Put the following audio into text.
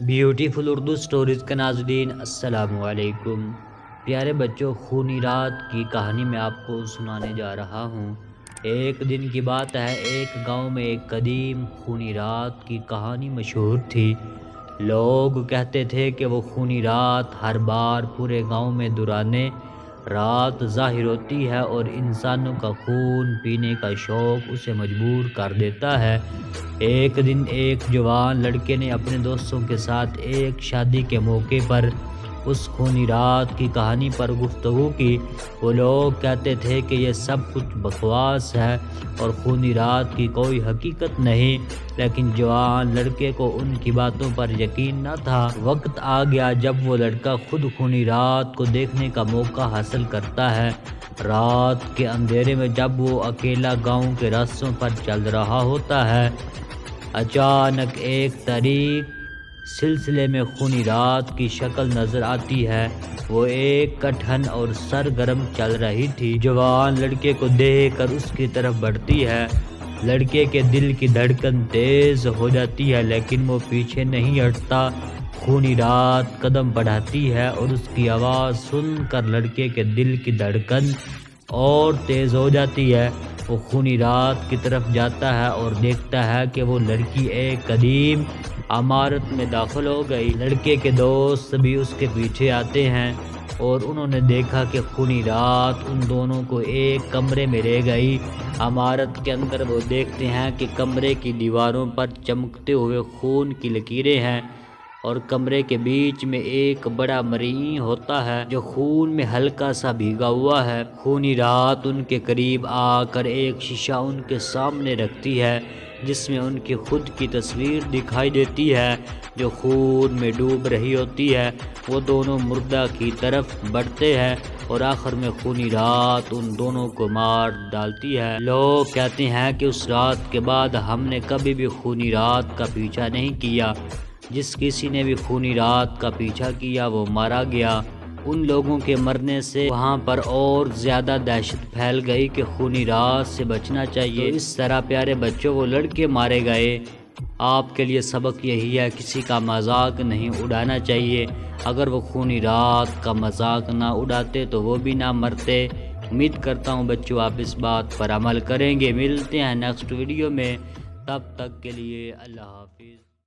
Beautiful Urdu stories کے ناظرین السلام علیکم۔ پیارے بچوں، خونی رات کی کہانی میں آپ کو سنانے جا رہا ہوں۔ ایک دن کی بات ہے، ایک گاؤں میں ایک قدیم خونی رات کی کہانی مشہور تھی۔ لوگ کہتے تھے کہ وہ خونی رات ہر بار پورے گاؤں میں دورانِ رات ظاہر ہوتی ہے اور انسانوں کا خون پینے کا شوق اسے مجبور کر دیتا ہے۔ ایک دن ایک جوان لڑکے نے اپنے دوستوں کے ساتھ ایک شادی کے موقع پر اس خونی رات کی کہانی پر گفتگو کی۔ وہ لوگ کہتے تھے کہ یہ سب کچھ بکواس ہے اور خونی رات کی کوئی حقیقت نہیں، لیکن جوان لڑکے کو ان کی باتوں پر یقین نہ تھا۔ وقت آ گیا جب وہ لڑکا خود خونی رات کو دیکھنے کا موقع حاصل کرتا ہے۔ رات کے اندھیرے میں جب وہ اکیلا گاؤں کے راستوں پر چل رہا ہوتا ہے، اچانک ایک تاریک سلسلے میں خونی رات کی شکل نظر آتی ہے۔ وہ ایک کٹھن اور سرگرم چل رہی تھی۔ جوان لڑکے کو دیکھ کر اس کی طرف بڑھتی ہے۔ لڑکے کے دل کی دھڑکن تیز ہو جاتی ہے، لیکن وہ پیچھے نہیں ہٹتا۔ خونی رات قدم بڑھاتی ہے اور اس کی آواز سن کر لڑکے کے دل کی دھڑکن اور تیز ہو جاتی ہے۔ وہ خونی رات کی طرف جاتا ہے اور دیکھتا ہے کہ وہ لڑکی ایک قدیم عمارت میں داخل ہو گئی۔ لڑکے کے دوست بھی اس کے پیچھے آتے ہیں اور انہوں نے دیکھا کہ خونی رات ان دونوں کو ایک کمرے میں لے گئی۔ عمارت کے اندر وہ دیکھتے ہیں کہ کمرے کی دیواروں پر چمکتے ہوئے خون کی لکیریں ہیں اور کمرے کے بیچ میں ایک بڑا مرئی ہوتا ہے جو خون میں ہلکا سا بھیگا ہوا ہے۔ خونی رات ان کے قریب آ کر ایک شیشہ ان کے سامنے رکھتی ہے جس میں ان کی خود کی تصویر دکھائی دیتی ہے جو خون میں ڈوب رہی ہوتی ہے۔ وہ دونوں مردہ کی طرف بڑھتے ہیں اور آخر میں خونی رات ان دونوں کو مار ڈالتی ہے۔ لوگ کہتے ہیں کہ اس رات کے بعد ہم نے کبھی بھی خونی رات کا پیچھا نہیں کیا۔ جس کسی نے بھی خونی رات کا پیچھا کیا وہ مارا گیا۔ ان لوگوں کے مرنے سے وہاں پر اور زیادہ دہشت پھیل گئی کہ خونی رات سے بچنا چاہیے۔ تو اس طرح پیارے بچوں وہ لڑکے مارے گئے۔ آپ کے لیے سبق یہی ہے، کسی کا مذاق نہیں اڑانا چاہیے۔ اگر وہ خونی رات کا مذاق نہ اڑاتے تو وہ بھی نہ مرتے۔ امید کرتا ہوں بچوں آپ اس بات پر عمل کریں گے۔ ملتے ہیں نیکسٹ ویڈیو میں، تب تک کے لیے اللہ حافظ۔